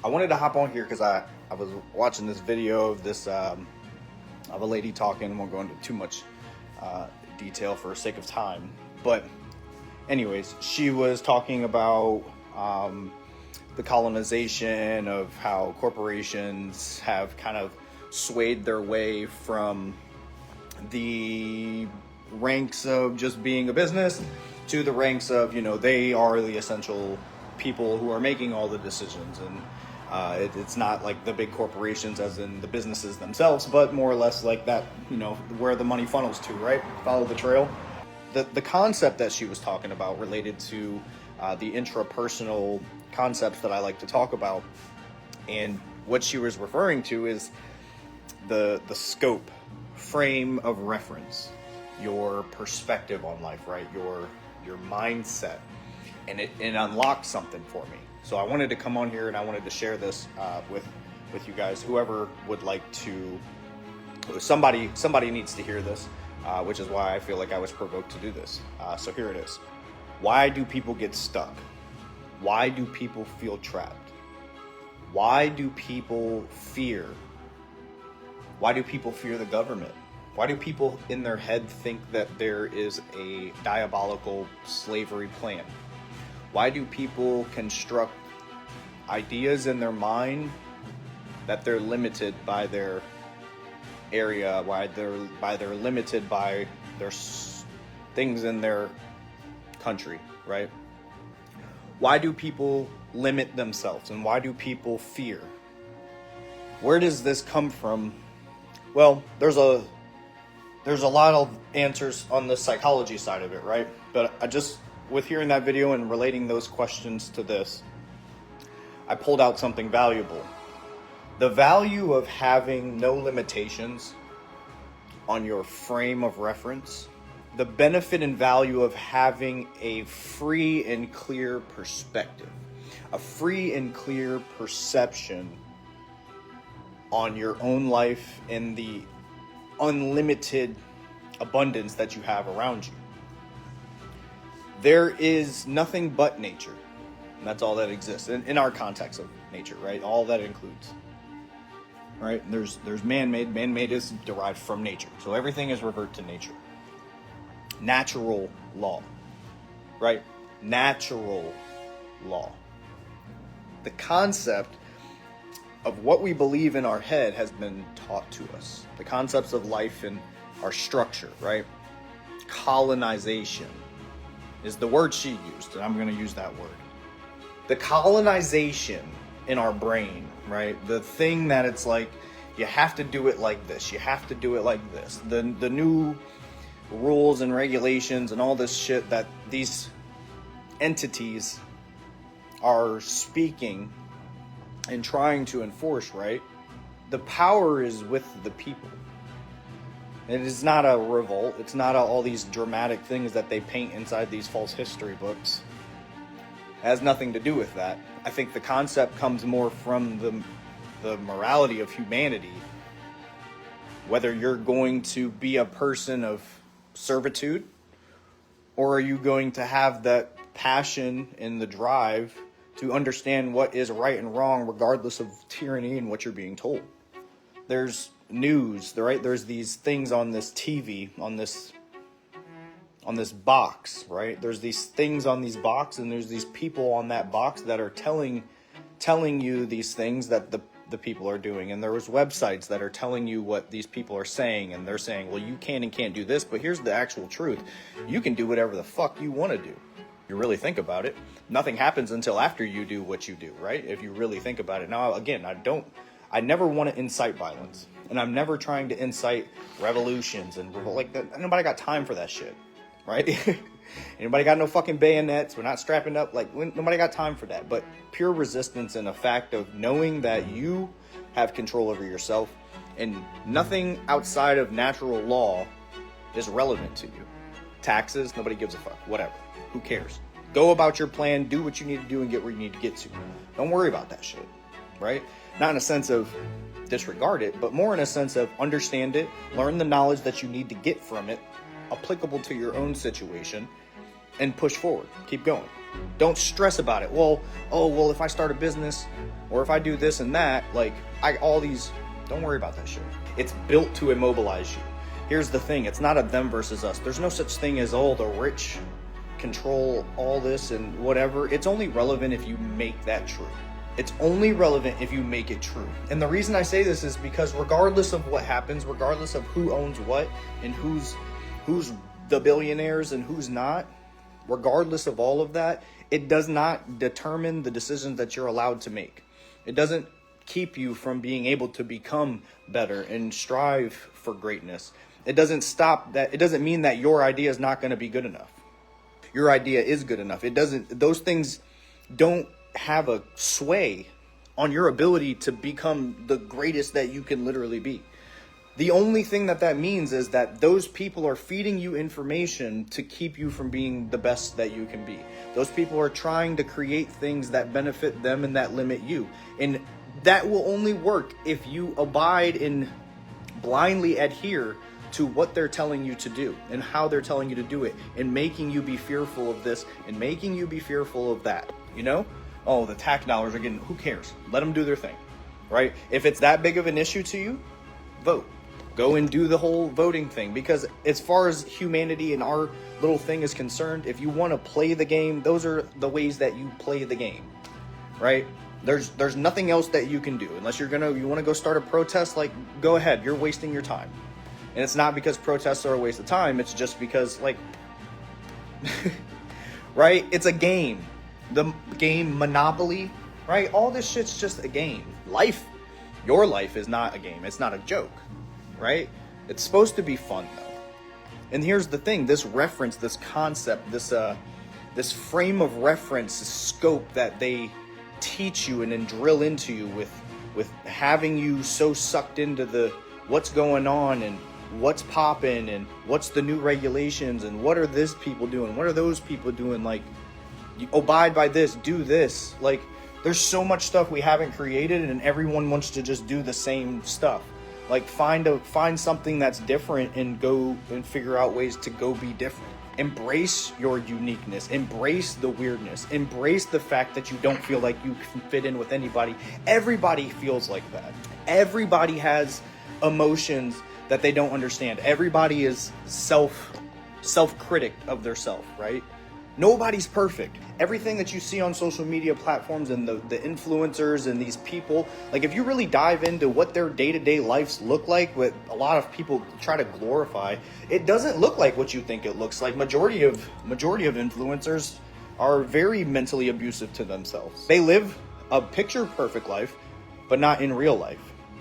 I wanted to hop on here because I was watching this video of this of a lady talking. I won't go into too much detail for sake of time, but anyways, she was talking about the colonization of how corporations have kind of swayed their way from the ranks of just being a business to the ranks of, they are the essential people who are making all the decisions. And it's not like the big corporations as in the businesses themselves, but more or less like that, where the money funnels to, right? Follow the trail. The concept that she was talking about related to the intrapersonal concepts that I like to talk about. And what she was referring to is the scope, frame of reference, your perspective on life, right? Your mindset. And it unlocked something for me. So I wanted to come on here and I wanted to share this with you guys. Whoever would like to, somebody needs to hear this, which is why I feel like I was provoked to do this. So here it is. Why do people get stuck? Why do people feel trapped? Why do people fear? Why do people fear the government? Why do people in their head think that there is a diabolical slavery plan? Why do people construct ideas in their mind that they're limited by their area, why they're limited by their things in their country, right? Why do people limit themselves, and why do people fear? Where does this come from? Well, there's a lot of answers on the psychology side of it, right? But with hearing that video and relating those questions to this, I pulled out something valuable. The value of having no limitations on your frame of reference, the benefit and value of having a free and clear perspective, a free and clear perception on your own life and the unlimited abundance that you have around you. There is nothing but nature. And that's all that exists in our context of nature, right? All that includes, right? There's man-made. Man-made is derived from nature. So everything is revert to nature. Natural law, right? Natural law. The concept of what we believe in our head has been taught to us. The concepts of life and our structure, right? Colonization is the word she used, and I'm going to use that word. The colonization in our brain, right? The thing that it's like, you have to do it like this. You have to do it like this. The new rules and regulations and all this shit that these entities are speaking and trying to enforce, right? The power is with the people. It is not a revolt. It's not all these dramatic things that they paint inside these false history books. It has nothing to do with that. I think the concept comes more from the morality of humanity. Whether you're going to be a person of servitude, or are you going to have that passion and the drive to understand what is right and wrong regardless of tyranny and what you're being told. There's news, right? There's these things on this TV, on this box, right? There's these things on these boxes, and there's these people on that box that are telling you these things that the people are doing. And there was websites that are telling you what these people are saying, and they're saying, well, you can and can't do this, but here's the actual truth. You can do whatever the fuck you want to do. You really think about it. Nothing happens until after you do what you do, right? If you really think about it. Now, again, I never want to incite violence, and I'm never trying to incite revolutions and like that. Nobody got time for that shit, right? Anybody got no fucking bayonets? We're not strapping up. Like, nobody got time for that. But pure resistance and a fact of knowing that you have control over yourself, and nothing outside of natural law is relevant to you. Taxes, nobody gives a fuck. Whatever. Who cares? Go about your plan, do what you need to do, and get where you need to get to. Don't worry about that shit, right? Not in a sense of disregard it, but more in a sense of understand it, learn the knowledge that you need to get from it, applicable to your own situation, and push forward. Keep going. Don't stress about it. Well, if I start a business or if I do this and that, like don't worry about that shit. It's built to immobilize you. Here's the thing. It's not a them versus us. There's no such thing as, the rich control all this and whatever. It's only relevant if you make that true. It's only relevant if you make it true. And the reason I say this is because regardless of what happens, regardless of who owns what and who's the billionaires and who's not, regardless of all of that, it does not determine the decisions that you're allowed to make. It doesn't keep you from being able to become better and strive for greatness. It doesn't stop that. It doesn't mean that your idea is not going to be good enough. Your idea is good enough. Those things don't have a sway on your ability to become the greatest that you can literally be. The only thing that means is that those people are feeding you information to keep you from being the best that you can be. Those people are trying to create things that benefit them and that limit you. And that will only work if you abide and blindly adhere to what they're telling you to do and how they're telling you to do it, and making you be fearful of this and making you be fearful of that. The tax dollars are getting, who cares? Let them do their thing, right? If it's that big of an issue to you, vote. Go and do the whole voting thing, because as far as humanity and our little thing is concerned, if you want to play the game, those are the ways that you play the game, right? There's nothing else that you can do unless you want to go start a protest. Like, go ahead, you're wasting your time. And it's not because protests are a waste of time. It's just because, right? It's a game. The game Monopoly, right? All this shit's just a game. Your life is not a game. It's not a joke, right? It's supposed to be fun, though. And here's the thing. This reference, this concept, this frame of reference, this scope that they teach you and then drill into you with having you so sucked into the what's going on and what's popping and what's the new regulations and what are this people doing, what are those people doing, like, you abide by this, do this. Like, there's so much stuff we haven't created, and everyone wants to just do the same stuff. Like, find something that's different and go and figure out ways to go be different. Embrace your uniqueness. Embrace the weirdness. Embrace the fact that you don't feel like you can fit in with anybody. Everybody feels like that. Everybody has emotions that they don't understand. Everybody is self-critic of their self, right? Nobody's perfect. Everything that you see on social media platforms and the influencers and these people, like, if you really dive into what their day-to-day lives look like, what a lot of people try to glorify, it doesn't look like what you think it looks like. Majority of influencers are very mentally abusive to themselves. They live a picture perfect life, but not in real life.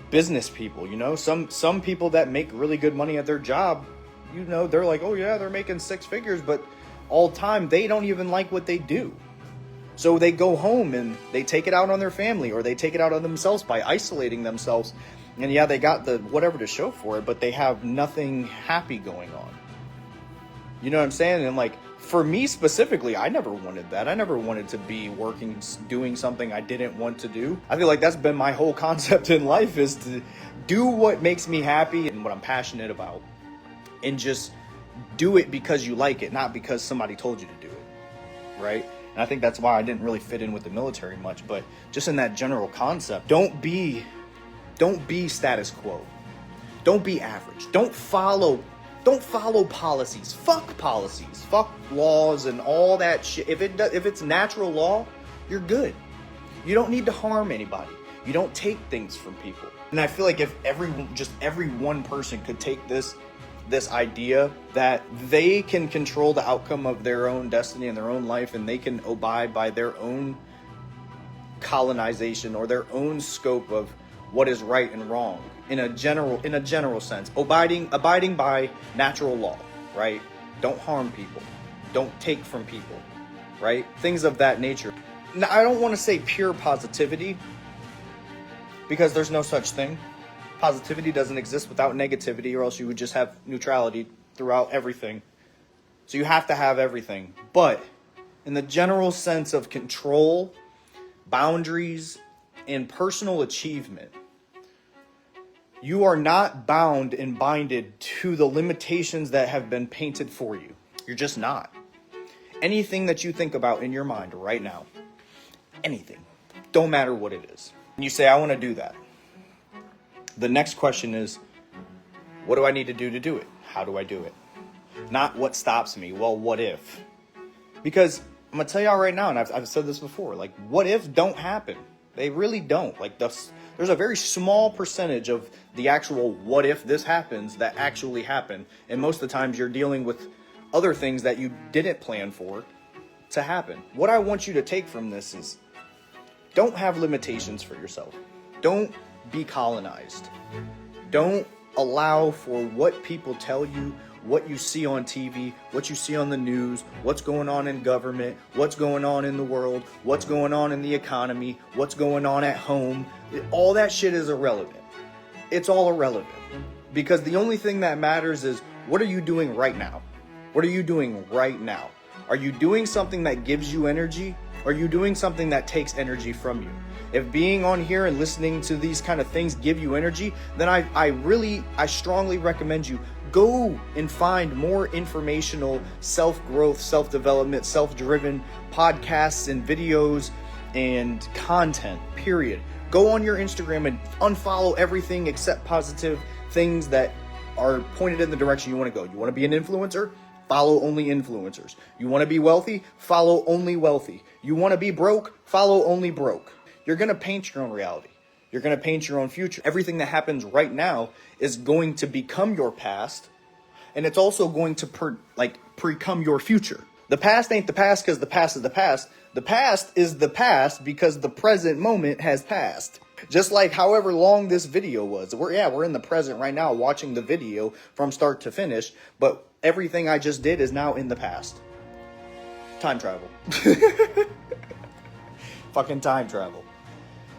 Business people, some people that make really good money at their job, they're like, oh yeah, they're making six figures, but all time they don't even like what they do. So they go home and they take it out on their family, or they take it out on themselves by isolating themselves. And yeah, they got the whatever to show for it, but they have nothing happy going on. You know what I'm saying? And like, for me specifically, I never wanted that. I never wanted to be working, doing something I didn't want to do. I feel like that's been my whole concept in life, is to do what makes me happy and what I'm passionate about, and just do it because you like it, not because somebody told you to do it, right? And I think that's why I didn't really fit in with the military much. But just in that general concept, don't be status quo. Don't be average. Don't follow policies. Fuck policies. Fuck laws and all that shit. If it's natural law, you're good. You don't need to harm anybody. You don't take things from people. And I feel like if every one person could take this idea that they can control the outcome of their own destiny and their own life, and they can abide by their own colonization or their own scope of what is right and wrong in a general sense, abiding by natural law, right? Don't harm people, don't take from people, right? Things of that nature. Now, I don't want to say pure positivity, because there's no such thing. Positivity doesn't exist without negativity, or else you would just have neutrality throughout everything. So you have to have everything. But in the general sense of control, boundaries, and personal achievement, you are not bound and binded to the limitations that have been painted for you. You're just not. Anything that you think about in your mind right now, anything, don't matter what it is, and you say, I want to do that. The next question is, what do I need to do it? How do I do it? Not what stops me. Well, what if? Because I'm going to tell y'all right now, and I've said this before, like, what if don't happen? They really don't. Like, there's a very small percentage of the actual what if this happens that actually happen. And most of the times you're dealing with other things that you didn't plan for to happen. What I want you to take from this is, don't have limitations for yourself. Don't be colonized. Don't allow for what people tell you, what you see on TV, what you see on the news, what's going on in government, what's going on in the world, what's going on in the economy, what's going on at home. All that shit is irrelevant. It's all irrelevant. Because the only thing that matters is, what are you doing right now? What are you doing right now? Are you doing something that gives you energy? Or are you doing something that takes energy from you? If being on here and listening to these kind of things give you energy, then I strongly recommend you go and find more informational self-growth, self-development, self-driven podcasts and videos and content, period. Go on your Instagram and unfollow everything except positive things that are pointed in the direction you want to go. You want to be an influencer? Follow only influencers. You want to be wealthy? Follow only wealthy. You want to be broke? Follow only broke. You're going to paint your own reality. You're going to paint your own future. Everything that happens right now is going to become your past, and it's also going to become your future. The past ain't the past because the past is the past. The past is the past because the present moment has passed. Just like however long this video was. We're in the present right now watching the video from start to finish, but everything I just did is now in the past. Time travel. Fucking time travel.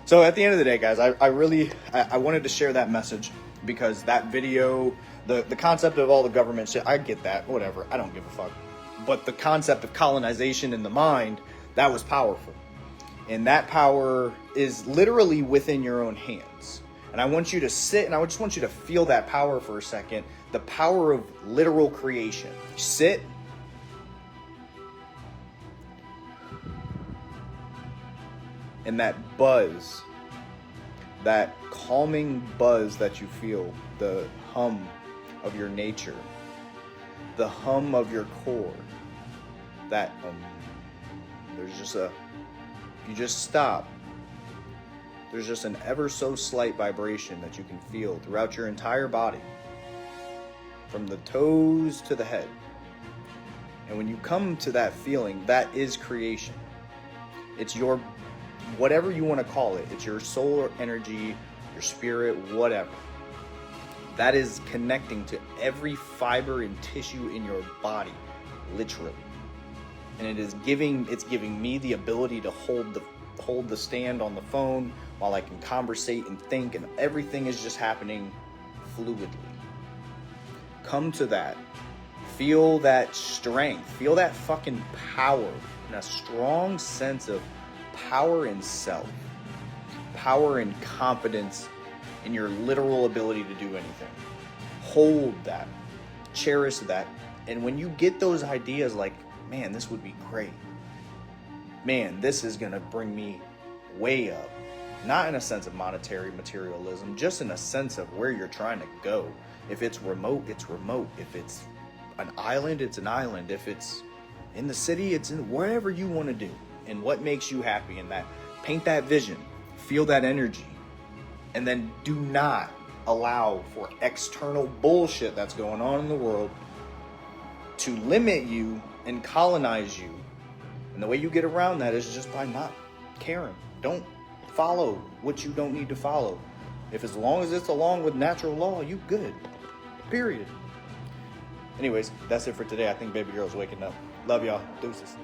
So at the end of the day, guys, I wanted to share that message because that video, the concept of all the government shit, I get that, whatever, I don't give a fuck. But the concept of colonization in the mind, that was powerful. And that power is literally within your own hands. And I want you to sit and I just want you to feel that power for a second. The power of literal creation. Sit. And that buzz, that calming buzz that you feel, the hum of your nature, the hum of your core, that there's just if you just stop, there's just an ever so slight vibration that you can feel throughout your entire body, from the toes to the head. And when you come to that feeling, that is creation. It's your, whatever you want to call it, it's your soul energy, your spirit, whatever. That is connecting to every fiber and tissue in your body, literally. And it's giving me the ability to hold the stand on the phone while I can conversate and think, and everything is just happening fluidly. Come to that. Feel that strength. Feel that fucking power, and a strong sense of power in self. Power and confidence in your literal ability to do anything. Hold that. Cherish that. And when you get those ideas like, man, this would be great. Man, this is going to bring me way up. Not in a sense of monetary materialism, just in a sense of where you're trying to go. If it's remote, it's remote. If it's an island, it's an island. If it's in the city, it's in wherever you want to do. And what makes you happy in that. Paint that vision. Feel that energy. And then do not allow for external bullshit that's going on in the world to limit you and colonize you. And the way you get around that is just by not caring. Don't follow what you don't need to follow. If as long as it's along with natural law, you good. Period. Anyways, that's it for today. I think baby girl's waking up. Love y'all. Deuces.